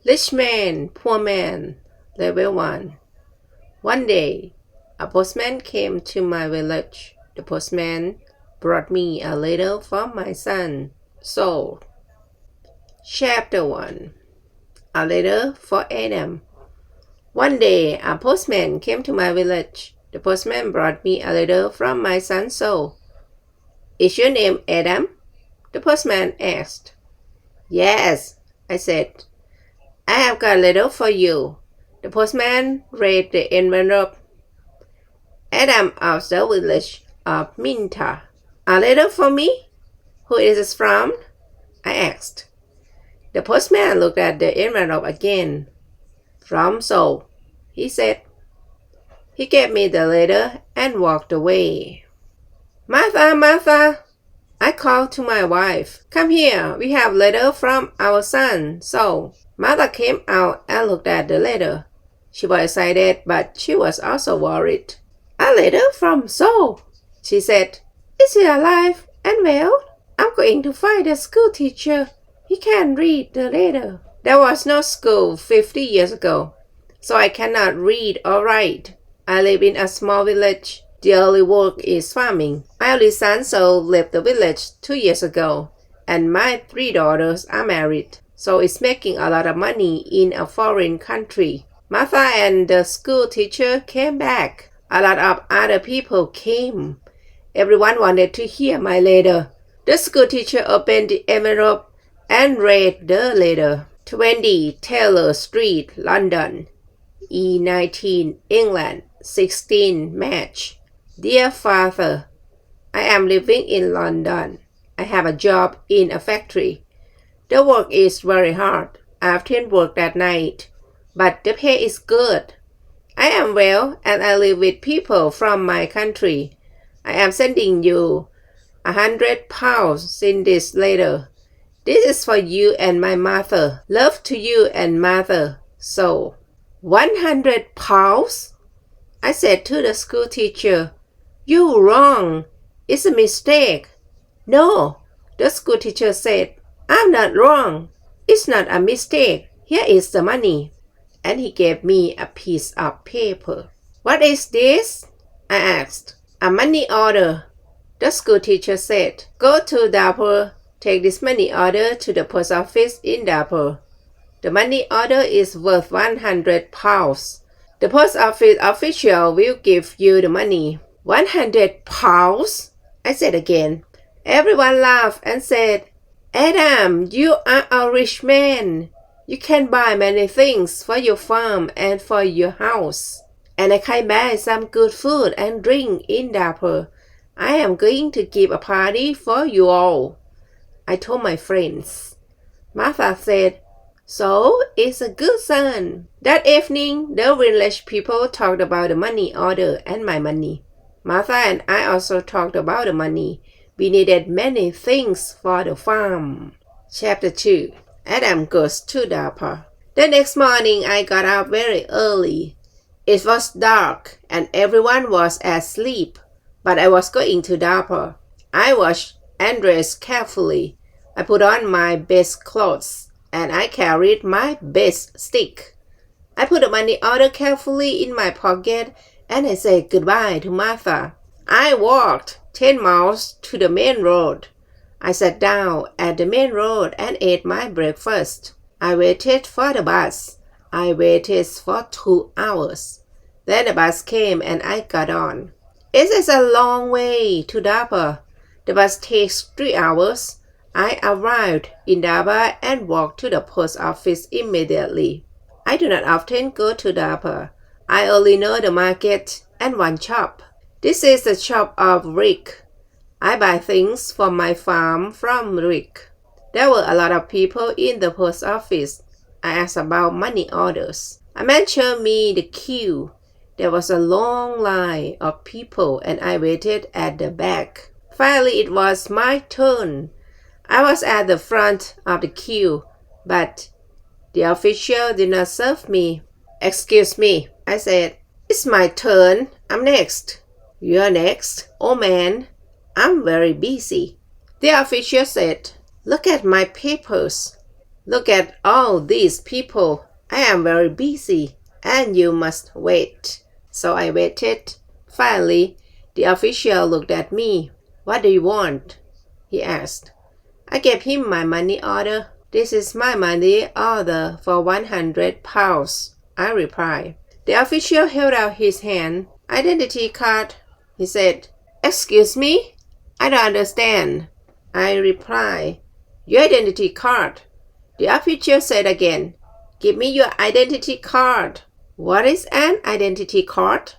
Rich man, poor man, level 1. One day, a postman came to my village. The postman brought me a letter from my son, Saul. Chapter 1. A letter for Adam. One day, a postman came to my village. The postman brought me a letter from my son Saul. Is your name Adam? The postman asked. Yes, I said. I have got a letter for you. The postman read the envelope. Adam of the village of Minta. A letter for me? Who is it from? I asked. The postman looked at the envelope again. From Saul, he said. He gave me the letter and walked away. Martha, Martha, I called to my wife. Come here, we have a letter from our son, Saul. Martha came out and looked at the letter. She was excited, but she was also worried. A letter from Saul, she said. Is he alive and well? I'm going to find the school teacher. He can't read the letter. There was no school 50 years ago, so I cannot read or write. I live in a small village. The only work is farming. My only son Saul left the village 2 years ago, and my 3 daughters are married. So it's making a lot of money in a foreign country. Martha and the school teacher came back. A lot of other people came. Everyone wanted to hear my letter. The school teacher opened the envelope and read the letter. 20 Taylor Street, London, E19, England, 16 March. Dear Father, I am living in London. I have a job in a factory. The work is very hard. I often work at night, but the pay is good. I am well and I live with people from my country. I am sending you £100 in this letter. This is for you and my mother. Love to you and mother. So, £100? I said to the school teacher, You're wrong. It's a mistake. No, the school teacher said, I'm not wrong. It's not a mistake. Here is the money. And he gave me a piece of paper. What is this? I asked. A money order. The school teacher said, Go to Darpur. Take this money order to the post office in Darpur. The money order is worth £100. The post office official will give you the money. £100? I said again. Everyone laughed and said, Adam, you are a rich man. You can buy many things for your farm and for your house. And I can buy some good food and drink in Darpur. I am going to give a party for you all. I told my friends. Martha said, So it's a good son. That evening, the village people talked about the money order and my money. Martha and I also talked about the money. We needed many things for the farm. Chapter 2. Adam goes to Darpur. The next morning, I got up very early. It was dark and everyone was asleep, but I was going to Darpur. I washed and dressed carefully. I put on my best clothes and I carried my best stick. I put the money order carefully in my pocket and I said goodbye to Martha. I walked 10 miles to the main road. I sat down at the main road and ate my breakfast. I waited for the bus. I waited for 2 hours. Then the bus came and I got on. It is a long way to Darpur. The bus takes 3 hours. I arrived in Darpur and walked to the post office immediately. I do not often go to Darpur. I only know the market and one shop. This is the shop of Rick. I buy things for my farm from Rick. There were a lot of people in the post office. I asked about money orders. A man showed me the queue. There was a long line of people and I waited at the back. Finally, it was my turn. I was at the front of the queue, but the official did not serve me. Excuse me, I said. It's my turn. I'm next. You're next. Oh man, I'm very busy. The official said, Look at my papers. Look at all these people. I am very busy, and you must wait. So I waited. Finally, the official looked at me. What do you want? He asked. I gave him my money order. This is my money order for £100, I replied. The official held out his hand. Identity card, he said. Excuse me? I don't understand. I replied. Your identity card. The official said again. Give me your identity card. What is an identity card?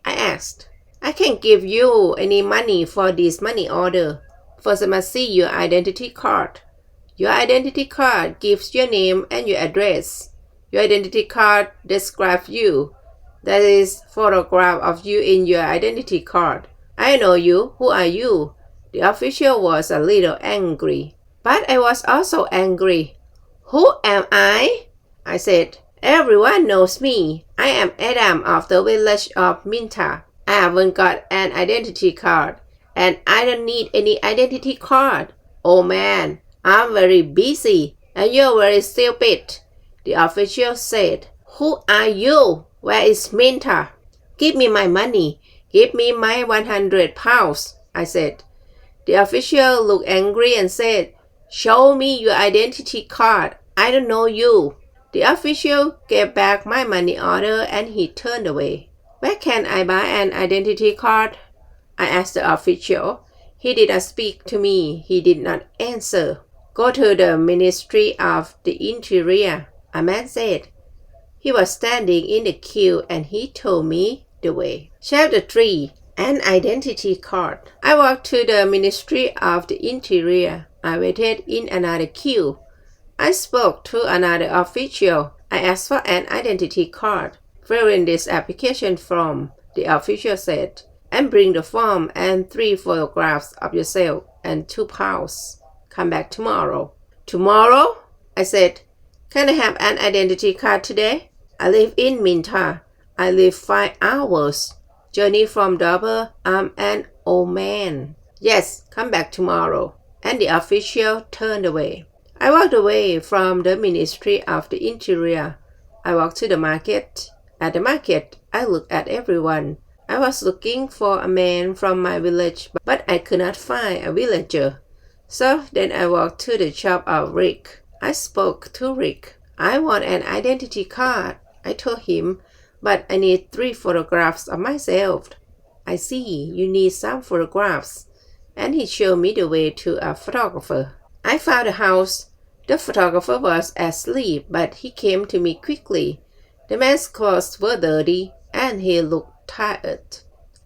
I asked. I can't give you any money for this money order. First I must see your identity card. Your identity card gives your name and your address. Your identity card describes you. That is photograph of you in your identity card. I know you. Who are you? The official was a little angry. But I was also angry. Who am I? I said. Everyone knows me. I am Adam of the village of Minta. I haven't got an identity card, and I don't need any identity card. Oh man, I'm very busy, and you're very stupid. The official said. Who are you? Where is Minta? Give me my money. Give me my £100, I said. The official looked angry and said, Show me your identity card. I don't know you. The official gave back my money order and he turned away. Where can I buy an identity card? I asked the official. He did not speak to me. He did not answer. Go to the Ministry of the Interior, a man said. He was standing in the queue and he told me the way. Chapter 3. An identity card. I walked to the Ministry of the Interior. I waited in another queue. I spoke to another official. I asked for an identity card. Fill in this application form, the official said, and bring the form and 3 photographs of yourself and £2. Come back tomorrow. Tomorrow? I said. Can I have an identity card today? I live in Minta. I live 5 hours. Journey from Dover. I'm an old man. Yes, come back tomorrow. And the official turned away. I walked away from the Ministry of the Interior. I walked to the market. At the market, I looked at everyone. I was looking for a man from my village, but I could not find a villager. So then I walked to the shop of Rick. I spoke to Rick. I want an identity card, I told him, but I need 3 photographs of myself. I see, you need some photographs. And he showed me the way to a photographer. I found a house. The photographer was asleep, but he came to me quickly. The man's clothes were dirty, and he looked tired.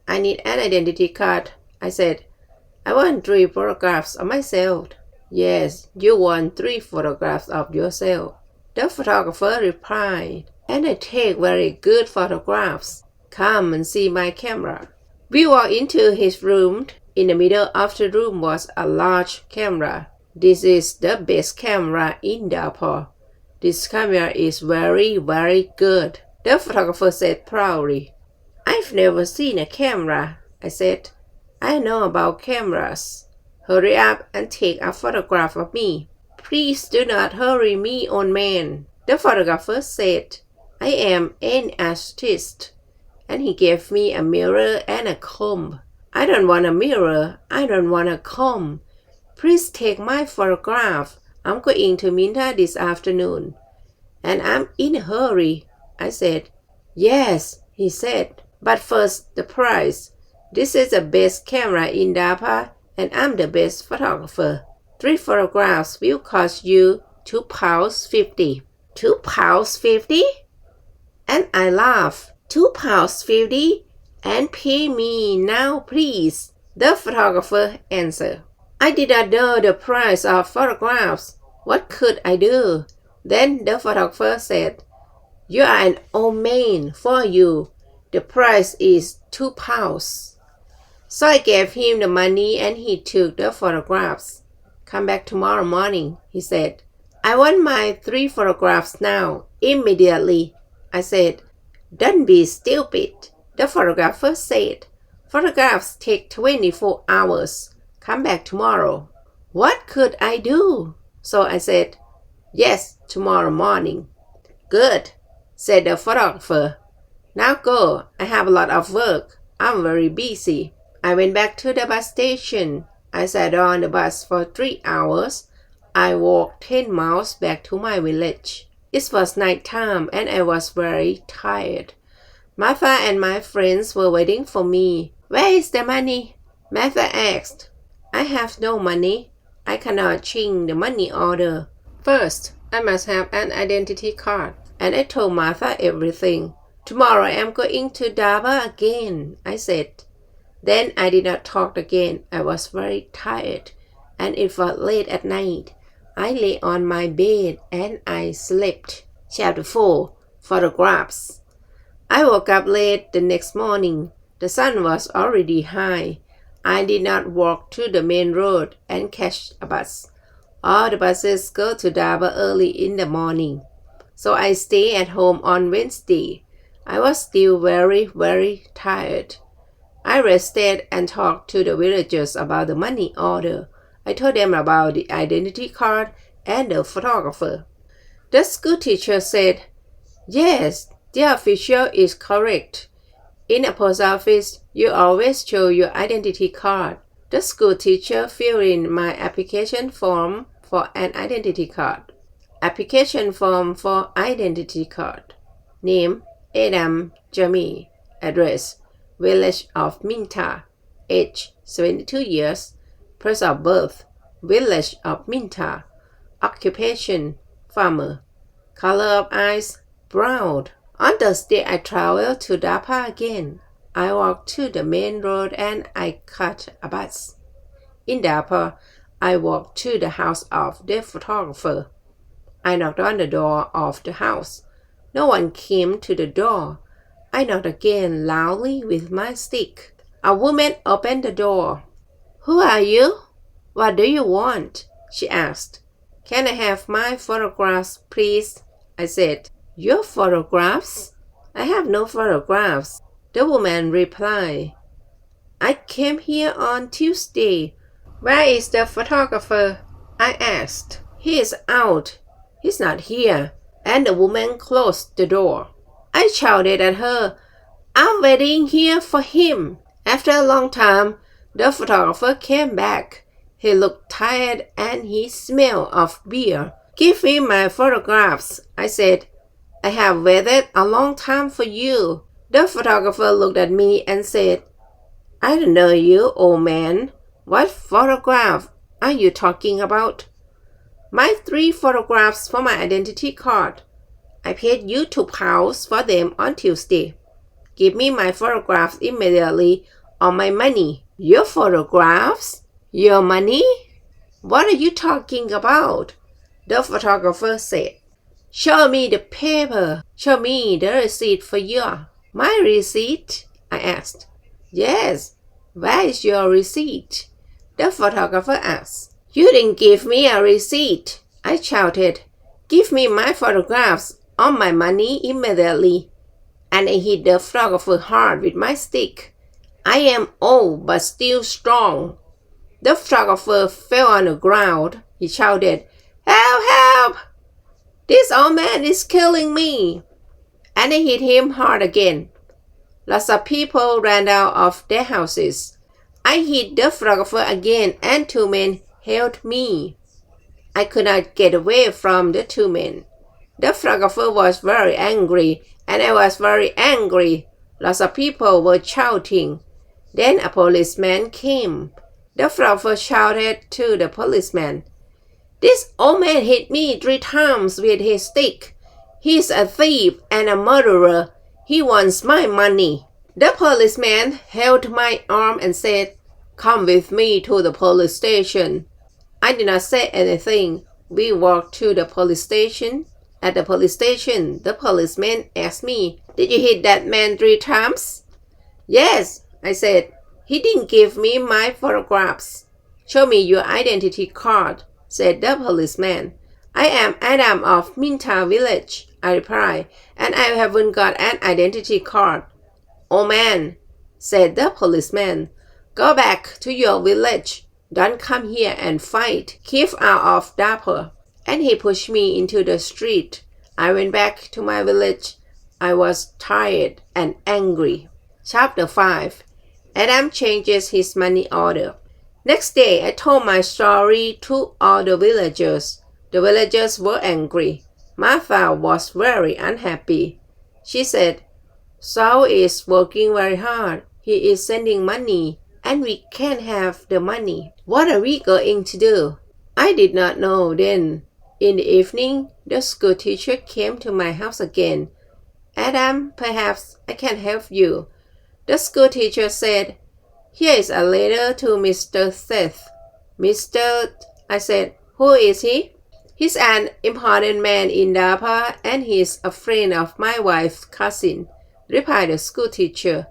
I need an identity card, I said. I want 3 photographs of myself. Yes, you want 3 photographs of yourself. The photographer replied, and I take very good photographs. Come and see my camera. We walked into his room. In the middle of the room was a large camera. This is the best camera in Darpur. This camera is very, very good, the photographer said proudly. I've never seen a camera, I said. I know about cameras. Hurry up and take a photograph of me. Please do not hurry me, old man, the photographer said. I am an artist. And he gave me a mirror and a comb. I don't want a mirror. I don't want a comb. Please take my photograph. I'm going to Minta this afternoon. And I'm in a hurry, I said. Yes, he said. But first, the price. This is the best camera in Darpur, and I'm the best photographer. 3 photographs will cost you £2.50. £2.50? And I laughed. £2.50? And pay me now, please, the photographer answered. I did not know the price of photographs. What could I do? Then the photographer said, You are an old man. For you, the price is £2. So I gave him the money and he took the photographs. Come back tomorrow morning, he said. I want my 3 photographs now, immediately, I said. Don't be stupid, the photographer said. Photographs take 24 hours. Come back tomorrow. What could I do? So I said, Yes, tomorrow morning. Good, said the photographer. Now go, I have a lot of work. I'm very busy. I went back to the bus station. I sat on the bus for 3 hours. I walked 10 miles back to my village. It was night time and I was very tired. Martha and my friends were waiting for me. Where is the money? Martha asked. I have no money. I cannot change the money order. First, I must have an identity card. And I told Martha everything. Tomorrow I am going to Dava again, I said. Then I did not talk again. I was very tired, and it was late at night. I lay on my bed and I slept. Chapter 4. Photographs. I woke up late the next morning. The sun was already high. I did not walk to the main road and catch a bus. All the buses go to Dava early in the morning. So I stayed at home on Wednesday. I was still very, very tired. I rested and talked to the villagers about the money order. I told them about the identity card and the photographer. The school teacher said, Yes, the official is correct. In a post office, you always show your identity card. The school teacher filled in my application form for an identity card. Application form for identity card. Name, Adam Jami. Address, Village of Minta. Age, 72 years. Place of birth, Village of Minta. Occupation, farmer. Color of eyes, brown. On Thursday, I traveled to Dapa again. I walked to the main road and I caught a bus. In Dapa, I walked to the house of the photographer. I knocked on the door of the house. No one came to the door. I knocked again loudly with my stick. A woman opened the door. Who are you? What do you want? She asked. Can I have my photographs, please? I said. Your photographs? I have no photographs. The woman replied. I came here on Tuesday. Where is the photographer? I asked. He is out. He's not here. And the woman closed the door. I shouted at her, I'm waiting here for him. After a long time, the photographer came back. He looked tired and he smelled of beer. Give me my photographs, I said. I have waited a long time for you. The photographer looked at me and said, I don't know you, old man. What photograph are you talking about? My 3 photographs for my identity card. I paid you £2 for them on Tuesday. Give me my photographs immediately or my money. Your photographs? Your money? What are you talking about? The photographer said. Show me the paper. Show me the receipt for you. My receipt? I asked. Yes. Where is your receipt? The photographer asked. You didn't give me a receipt. I shouted. Give me my photographs or my money immediately. And I hit the photographer hard with my stick. I am old but still strong. The photographer fell on the ground. He shouted, Help! Help! This old man is killing me. And I hit him hard again. Lots of people ran out of their houses. I hit the photographer again and 2 men held me. I could not get away from the 2 men. The photographer was very angry and I was very angry. Lots of people were shouting. Then a policeman came. The photographer shouted to the policeman, This old man hit me 3 times with his stick. He's a thief and a murderer. He wants my money. The policeman held my arm and said, Come with me to the police station. I did not say anything. We walked to the police station. At the police station, the policeman asked me, Did you hit that man 3 times? Yes, I said. He didn't give me my photographs. Show me your identity card, said the policeman. I am Adam of Minta village, I replied, and I haven't got an identity card. Oh man, said the policeman, go back to your village. Don't come here and fight. Keep out of Dapa. and he pushed me into the street. I went back to my village. I was tired and angry. Chapter 5. Adam changes his money order. Next day, I told my story to all the villagers. The villagers were angry. Martha was very unhappy. She said, Saul is working very hard. He is sending money, and we can't have the money. What are we going to do? I did not know then. In the evening, the school teacher came to my house again. Adam, perhaps I can help you. The school teacher said, Here is a letter to Mr. Seth. I said, Who is he? He's an important man in Dapa and he's a friend of my wife's cousin, replied the school teacher.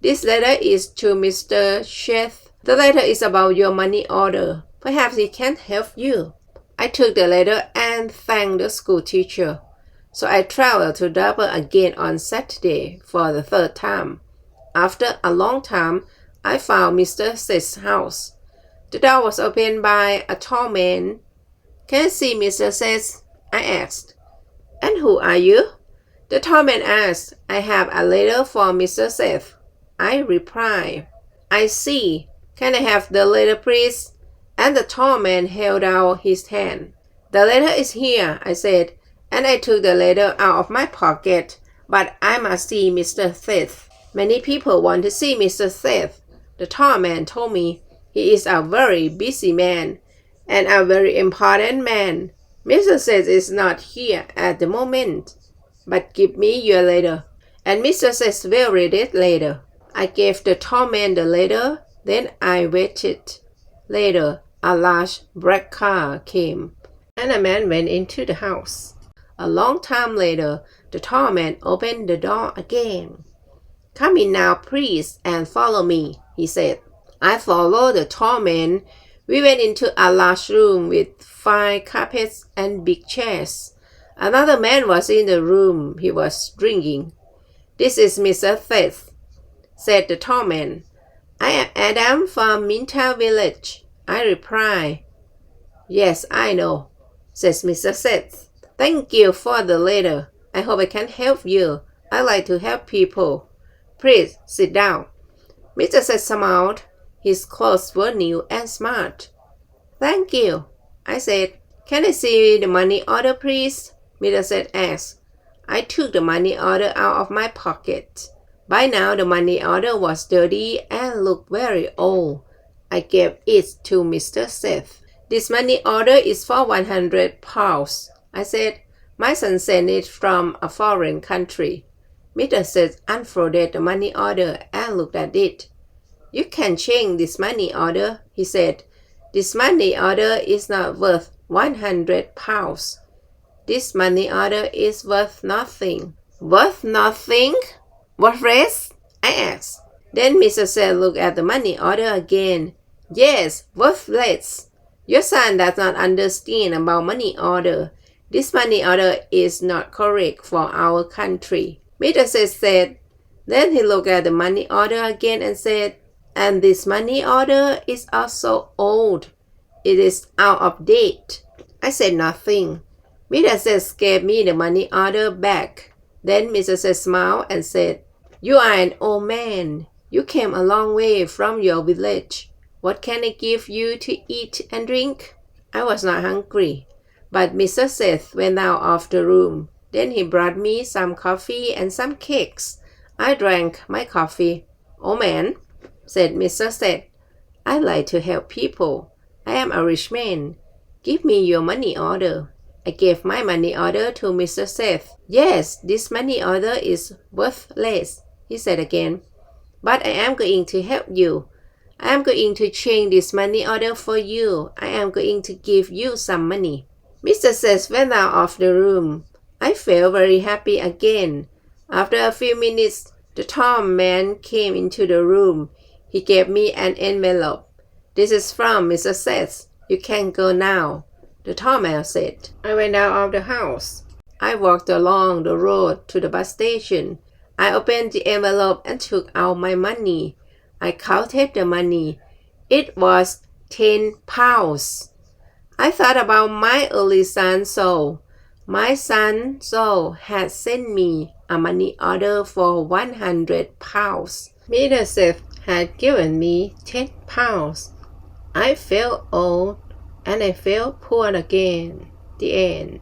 This letter is to Mr. Seth. The letter is about your money order. Perhaps he can help you. I took the letter and thanked the school teacher. So I traveled to Dapa again on Saturday for the third time. After a long time, I found Mr. Seth's house. The door was opened by a tall man. Can I see Mr. Seth? I asked. And who are you? The tall man asked. I have a letter for Mr. Seth. I replied. I see. Can I have the letter, please? And the tall man held out his hand. The letter is here, I said, and I took the letter out of my pocket. But I must see Mr. Seth. Many people want to see Mr. Seth. The tall man told me he is a very busy man and a very important man. Mr. Seth is not here at the moment. But give me your letter, and Mr. Seth will read it later. I gave the tall man the letter, then I waited. Later, a large black car came, and a man went into the house. A long time later, the tall man opened the door again. Come in now, please, and follow me, he said. I followed the tall man. We went into a large room with fine carpets and big chairs. Another man was in the room. He was drinking. This is Mr. Seth, said the tall man. I am Adam from Minta village. I replied. Yes, I know, says Mr. Seth. Thank you for the letter. I hope I can help you. I like to help people. Please sit down. Mr. Seth smiled. His clothes were new and smart. Thank you, I said. Can I see the money order, please? Mr. Seth asked. I took the money order out of my pocket. By now, the money order was dirty and looked very old. I gave it to Mr. Seth. This money order is for 100 pounds, I said. My son sent it from a foreign country. Mr. Seth unfolded the money order and looked at it. You can change this money order, he said. This money order is not worth 100 pounds. This money order is worth nothing. Worth nothing? Worthless? I asked. Then Mr. Seth looked at the money order again. Yes, worthless. Your son does not understand about money order. This money order is not correct for our country. Mr. Seth said. Then he looked at the money order again and said, and this money order is also old. It is out of date. I said nothing. Mr. Seth gave me the money order back. Then Mr. Seth smiled and said, You are an old man. You came a long way from your village. What can I give you to eat and drink? I was not hungry. But Mr. Seth went out of the room. Then he brought me some coffee and some cakes. I drank my coffee. Oh man, said Mr. Seth, I like to help people. I am a rich man. Give me your money order. I gave my money order to Mr. Seth. Yes, this money order is worthless, he said again. But I am going to help you. I am going to change this money order for you. I am going to give you some money. Mr. Seth went out of the room. I felt very happy again. After a few minutes, the tall man came into the room. He gave me an envelope. This is from Mr. Seth. You can go now, the tall man said. I went out of the house. I walked along the road to the bus station. I opened the envelope and took out my money. I counted the money. It was 10 pounds. I thought about my early son Saul. My son Saul had sent me a money order for 100 pounds. Mr. had given me 10 pounds. I felt old and I felt poor again. The end.